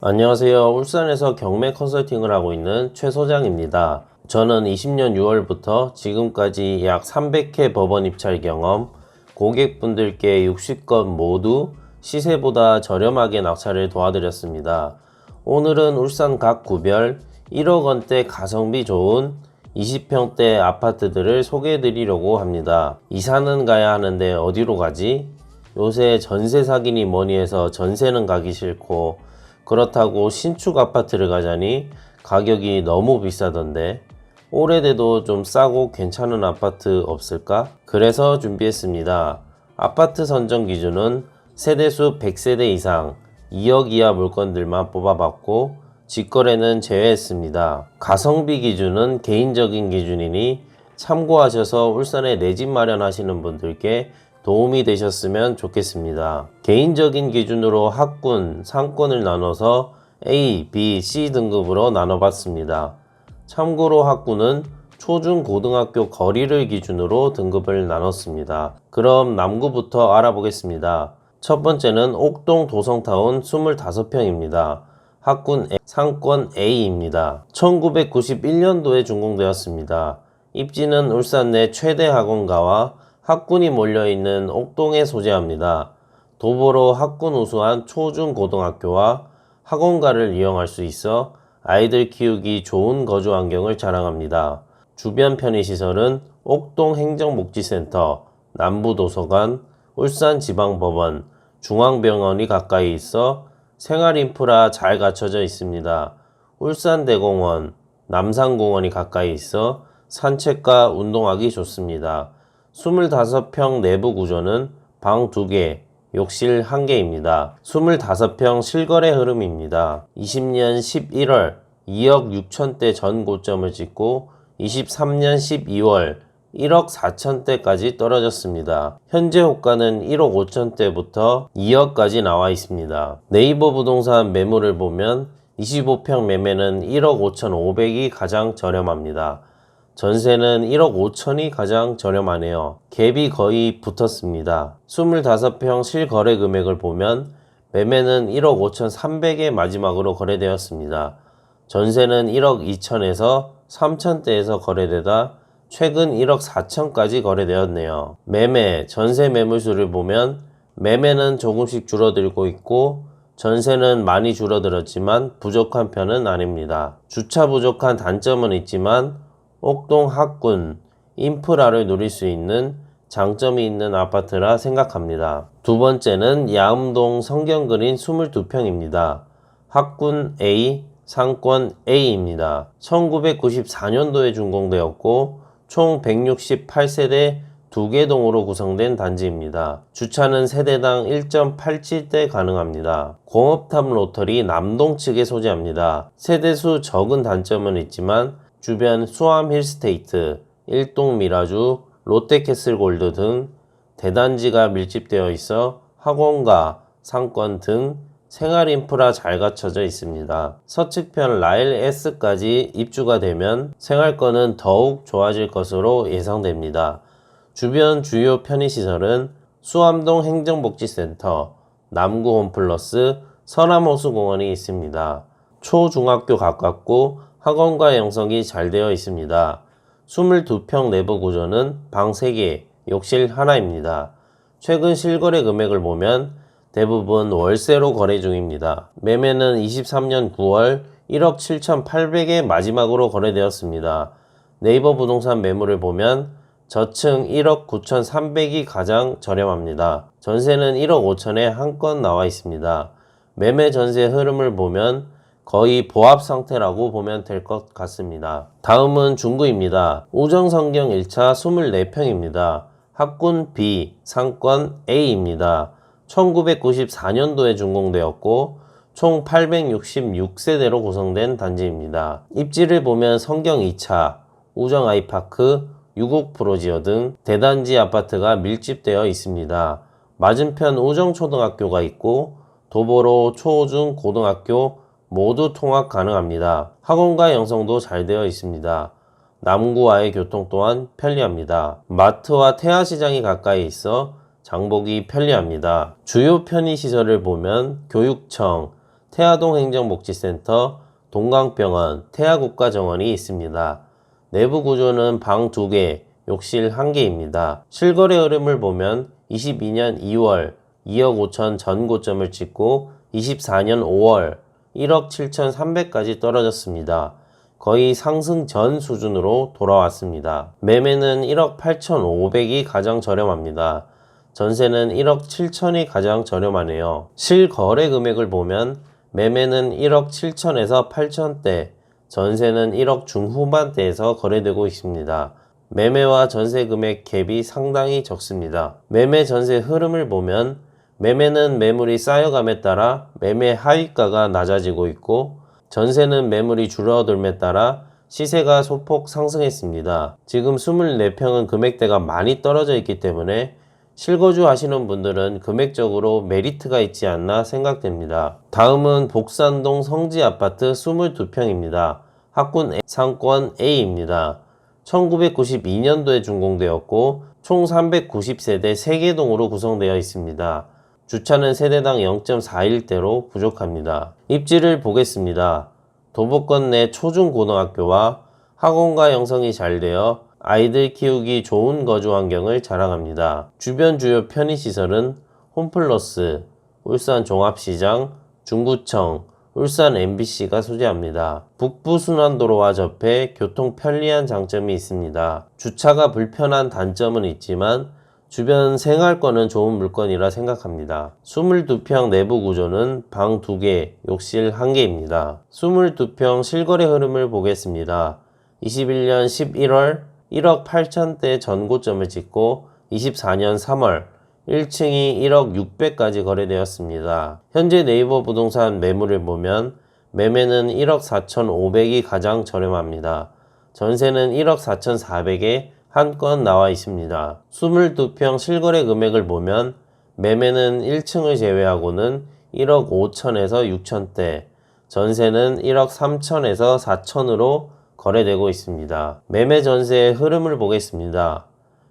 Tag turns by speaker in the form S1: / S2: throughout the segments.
S1: 안녕하세요. 울산에서 경매 컨설팅을 하고 있는 최 소장입니다. 저는 20년 6월부터 지금까지 약 300회 법원 입찰 경험, 고객분들께 60건 모두 시세보다 저렴하게 낙찰을 도와드렸습니다. 오늘은 울산 각 구별 1억 원대 가성비 좋은 20평대 아파트들을 소개해 드리려고 합니다. 이사는 가야 하는데 어디로 가지? 요새 전세 사기니 뭐니 해서 전세는 가기 싫고 그렇다고 신축 아파트를 가자니 가격이 너무 비싸던데 오래돼도 좀 싸고 괜찮은 아파트 없을까? 그래서 준비했습니다. 아파트 선정 기준은 세대수 100세대 이상 2억 이하 물건들만 뽑아봤고 직거래는 제외했습니다. 가성비 기준은 개인적인 기준이니 참고하셔서 울산에 내 집 마련하시는 분들께 도움이 되셨으면 좋겠습니다. 개인적인 기준으로 학군, 상권을 나눠서 A, B, C 등급으로 나눠봤습니다. 참고로 학군은 초중 고등학교 거리를 기준으로 등급을 나눴습니다. 그럼 남구부터 알아보겠습니다. 첫 번째는 옥동 도성타운 25평입니다. 학군 상권 A입니다. 1991년도에 준공되었습니다. 입지는 울산 내 최대 학원가와 학군이 몰려있는 옥동에 소재합니다. 도보로 학군 우수한 초중고등학교와 학원가를 이용할 수 있어 아이들 키우기 좋은 거주 환경을 자랑합니다. 주변 편의시설은 옥동 행정복지센터, 남부도서관, 울산지방법원, 중앙병원이 가까이 있어 생활인프라 잘 갖춰져 있습니다. 울산대공원, 남산공원이 가까이 있어 산책과 운동하기 좋습니다. 25평 내부 구조는 방 2개, 욕실 1개입니다. 25평 실거래 흐름입니다. 20년 11월 2억 6천대 전 고점을 찍고 23년 12월 1억 4천대까지 떨어졌습니다. 현재 호가는 1억 5천대부터 2억까지 나와 있습니다. 네이버 부동산 매물을 보면 25평 매매는 1억 5천5백이 가장 저렴합니다. 전세는 1억 5천이 가장 저렴하네요. 갭이 거의 붙었습니다. 25평 실거래 금액을 보면 매매는 1억 5천 3백에 마지막으로 거래되었습니다. 전세는 1억 2천에서 3천대에서 거래되다 최근 1억 4천까지 거래되었네요. 매매, 전세 매물수를 보면 매매는 조금씩 줄어들고 있고 전세는 많이 줄어들었지만 부족한 편은 아닙니다. 주차 부족한 단점은 있지만 옥동 학군, 인프라를 누릴 수 있는 장점이 있는 아파트라 생각합니다. 두 번째는 야음동 성경그린 22평입니다. 학군 A, 상권 A입니다. 1994년도에 준공되었고 총 168세대 2개 동으로 구성된 단지입니다. 주차는 세대당 1.87대 가능합니다. 공업탑 로터리 남동 측에 소재합니다. 세대수 적은 단점은 있지만 주변 수암 힐스테이트, 일동 미라주, 롯데캐슬골드 등 대단지가 밀집되어 있어 학원가, 상권 등 생활인프라 잘 갖춰져 있습니다. 서측편 라일 S까지 입주가 되면 생활권은 더욱 좋아질 것으로 예상됩니다. 주변 주요 편의시설은 수암동 행정복지센터, 남구 홈플러스, 서남호수공원이 있습니다. 초중학교 가깝고 학원과 양성이 잘 되어 있습니다. 22평 내부 구조는 방 3개, 욕실 1입니다. 최근 실거래 금액을 보면 대부분 월세로 거래 중입니다. 매매는 23년 9월 1억 7천8백에 마지막으로 거래되었습니다. 네이버 부동산 매물을 보면 저층 1억 9천3백이 가장 저렴합니다. 전세는 1억 5천에 한 건 나와 있습니다. 매매 전세 흐름을 보면 거의 보합 상태라고 보면 될 것 같습니다. 다음은 중구입니다. 우정성경 1차 24평입니다. 학군 B, 상권 A입니다. 1994년도에 준공되었고 총 866세대로 구성된 단지입니다. 입지를 보면 성경 2차, 우정 아이파크, 유곡 프로지오 등 대단지 아파트가 밀집되어 있습니다. 맞은편 우정초등학교가 있고 도보로 초, 중, 고등학교 모두 통학 가능합니다. 학원과 양성도 잘 되어 있습니다. 남구와의 교통 또한 편리합니다. 마트와 태화시장이 가까이 있어 장보기 편리합니다. 주요 편의시설을 보면 교육청, 태아동 행정복지센터, 동강병원, 태아국가정원이 있습니다. 내부 구조는 방 2개, 욕실 1개입니다. 실거래 흐름을 보면 22년 2월 2억 5천 전 고점을 찍고 24년 5월 1억 7,300까지 떨어졌습니다. 거의 상승 전 수준으로 돌아왔습니다. 매매는 1억 8,500이 가장 저렴합니다. 전세는 1억 7천이 가장 저렴하네요. 실거래 금액을 보면 매매는 1억 7천에서 8천대, 전세는 1억 중후반대에서 거래되고 있습니다. 매매와 전세 금액 갭이 상당히 적습니다. 매매 전세 흐름을 보면 매매는 매물이 쌓여감에 따라 매매 하위가가 낮아지고 있고 전세는 매물이 줄어들음에 따라 시세가 소폭 상승했습니다. 지금 24평은 금액대가 많이 떨어져 있기 때문에 실거주 하시는 분들은 금액적으로 메리트가 있지 않나 생각됩니다. 다음은 복산동 성지아파트 22평입니다. 학군 상권 A입니다. 1992년도에 준공되었고 총 390세대 3개 동으로 구성되어 있습니다. 주차는 세대당 0.41대로 부족합니다. 입지를 보겠습니다. 도보권 내 초중고등학교와 학원과 형성이 잘 되어 아이들 키우기 좋은 거주 환경을 자랑합니다. 주변 주요 편의시설은 홈플러스, 울산 종합시장, 중구청, 울산 MBC가 소재합니다. 북부순환도로와 접해 교통 편리한 장점이 있습니다. 주차가 불편한 단점은 있지만 주변 생활권은 좋은 물건이라 생각합니다. 22평 내부 구조는 방 2개, 욕실 1개입니다. 22평 실거래 흐름을 보겠습니다. 21년 11월 1억 8천대 전고점을 찍고 24년 3월 1층이 1억 600까지 거래되었습니다. 현재 네이버 부동산 매물을 보면 매매는 1억 4,500이 가장 저렴합니다. 전세는 1억 4,400에 한 건 나와 있습니다. 22평 실거래 금액을 보면 매매는 1층을 제외하고는 1억 5천에서 6천대, 전세는 1억 3천에서 4천으로 거래되고 있습니다. 매매 전세의 흐름을 보겠습니다.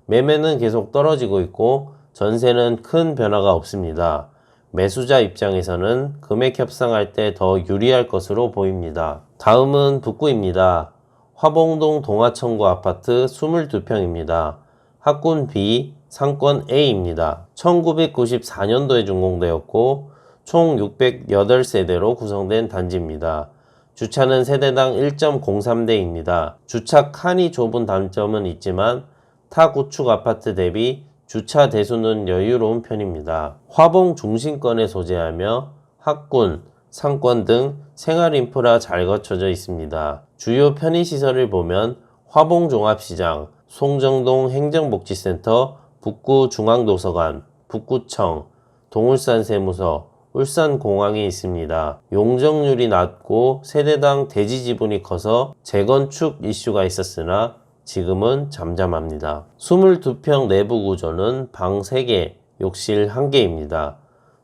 S1: 매매는 계속 떨어지고 있고 전세는 큰 변화가 없습니다. 매수자 입장에서는 금액 협상할 때 더 유리할 것으로 보입니다. 다음은 북구입니다. 화봉동 동화청구 아파트 22평입니다. 학군 B, 상권 A입니다. 1994년도에 준공되었고 총 608세대로 구성된 단지입니다. 주차는 세대당 1.03대입니다. 주차 칸이 좁은 단점은 있지만 타 구축 아파트 대비 주차 대수는 여유로운 편입니다. 화봉 중심권에 소재하며 학군, 상권 등 생활 인프라 잘 갖춰져 있습니다. 주요 편의시설을 보면 화봉종합시장, 송정동 행정복지센터, 북구중앙도서관, 북구청, 동울산세무서, 울산공항이 있습니다. 용적률이 낮고 세대당 대지 지분이 커서 재건축 이슈가 있었으나 지금은 잠잠합니다. 22평 내부 구조는 방 3개, 욕실 1개입니다.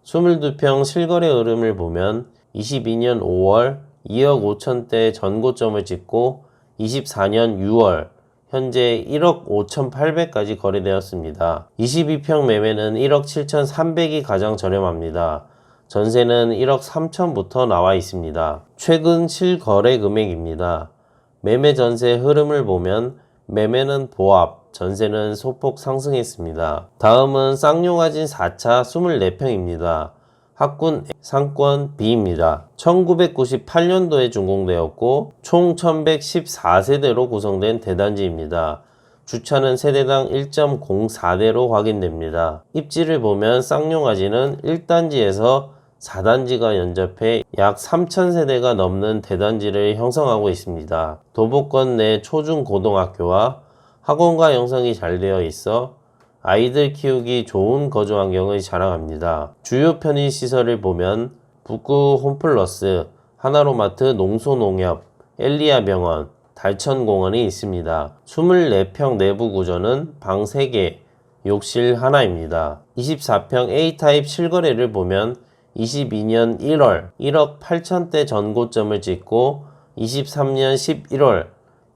S1: 22평 실거래 흐름을 보면 22년 5월 2억 5천대 전고점을 찍고 24년 6월 현재 1억 5,800까지 거래되었습니다. 22평 매매는 1억 7,300이 가장 저렴합니다. 전세는 1억 3천부터 나와 있습니다. 최근 실거래 금액입니다. 매매 전세 흐름을 보면 매매는 보합, 전세는 소폭 상승했습니다. 다음은 쌍용화진 4차 24평입니다. 학군 상권 B입니다. 1998년도에 준공되었고 총 1114세대로 구성된 대단지입니다. 주차는 세대당 1.04대로 확인됩니다. 입지를 보면 쌍용화진은 1단지에서 4단지가 연접해 약 3,000세대가 넘는 대단지를 형성하고 있습니다. 도보권 내 초중고등학교와 학원과 형성이 잘 되어 있어 아이들 키우기 좋은 거주 환경을 자랑합니다. 주요 편의시설을 보면 북구 홈플러스, 하나로마트 농소농협, 엘리아병원, 달천공원이 있습니다. 24평 내부 구조는 방 3개, 욕실 1입니다. 24평 A타입 실거래를 보면 22년 1월 1억 8천대 전고점을 찍고 23년 11월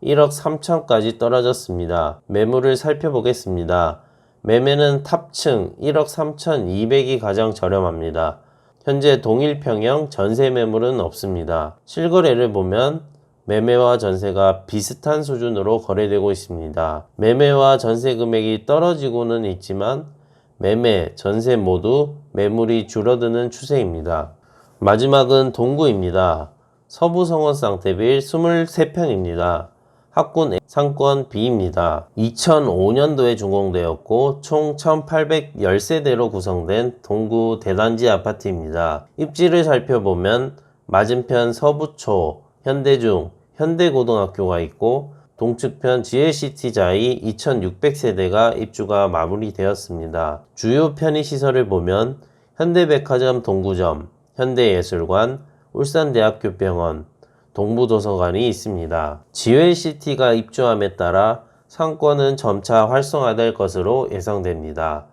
S1: 1억 3천까지 떨어졌습니다. 매물을 살펴보겠습니다. 매매는 탑층 1억 3,200이 가장 저렴합니다. 현재 동일평형 전세 매물은 없습니다. 실거래를 보면 매매와 전세가 비슷한 수준으로 거래되고 있습니다. 매매와 전세 금액이 떨어지고는 있지만 매매, 전세 모두 매물이 줄어드는 추세입니다. 마지막은 동구입니다. 서부 성원 쌍태빌 23평입니다. 학군 상권 B입니다. 2005년도에 준공되었고 총 1810세대로 구성된 동구 대단지 아파트입니다. 입지를 살펴보면 맞은편 서부초, 현대중, 현대고등학교가 있고 동측편 GLCT자이 2600세대가 입주가 마무리되었습니다. 주요 편의시설을 보면 현대백화점 동구점, 현대예술관, 울산대학교 병원, 동부도서관이 있습니다. GLCT가 입주함에 따라 상권은 점차 활성화될 것으로 예상됩니다.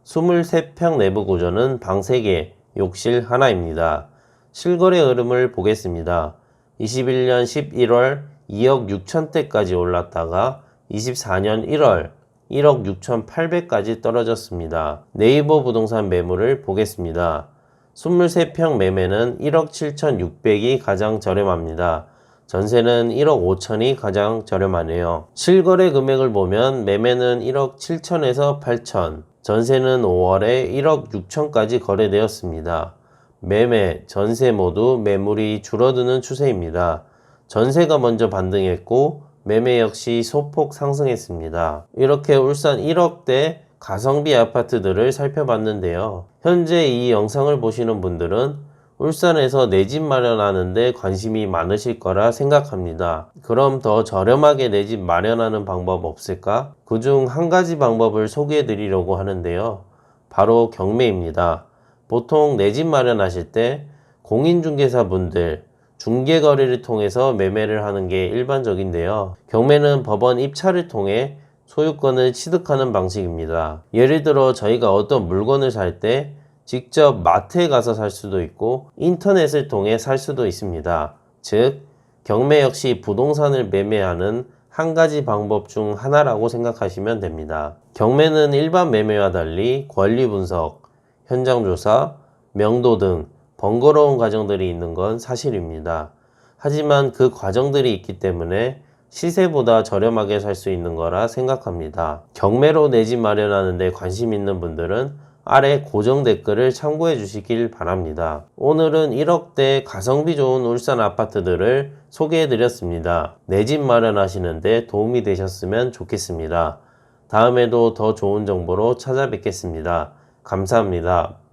S1: 23평 내부 구조는 방 3개, 욕실 하나입니다. 실거래 흐름을 보겠습니다. 21년 11월 2억 6천대까지 올랐다가 24년 1월 1억 6,800까지 떨어졌습니다. 네이버 부동산 매물을 보겠습니다. 23평 매매는 1억 7,600이 가장 저렴합니다. 전세는 1억 5천이 가장 저렴하네요. 실거래 금액을 보면 매매는 1억 7천에서 8천, 전세는 5월에 1억 6천까지 거래되었습니다. 매매, 전세 모두 매물이 줄어드는 추세입니다. 전세가 먼저 반등했고 매매 역시 소폭 상승했습니다. 이렇게 울산 1억대 가성비 아파트들을 살펴봤는데요. 현재 이 영상을 보시는 분들은 울산에서 내 집 마련하는데 관심이 많으실 거라 생각합니다. 그럼 더 저렴하게 내 집 마련하는 방법 없을까? 그중 한 가지 방법을 소개해 드리려고 하는데요. 바로 경매입니다. 보통 내 집 마련하실 때 공인중개사분들, 중개거래를 통해서 매매를 하는 게 일반적인데요. 경매는 법원 입찰을 통해 소유권을 취득하는 방식입니다. 예를 들어 저희가 어떤 물건을 살 때 직접 마트에 가서 살 수도 있고 인터넷을 통해 살 수도 있습니다. 즉, 경매 역시 부동산을 매매하는 한 가지 방법 중 하나라고 생각하시면 됩니다. 경매는 일반 매매와 달리 권리 분석, 현장 조사, 명도 등 번거로운 과정들이 있는 건 사실입니다. 하지만 그 과정들이 있기 때문에 시세보다 저렴하게 살 수 있는 거라 생각합니다. 경매로 내 집 마련하는 데 관심 있는 분들은 아래 고정 댓글을 참고해 주시길 바랍니다. 오늘은 1억대 가성비 좋은 울산 아파트들을 소개해 드렸습니다. 내 집 마련하시는데 도움이 되셨으면 좋겠습니다. 다음에도 더 좋은 정보로 찾아뵙겠습니다. 감사합니다.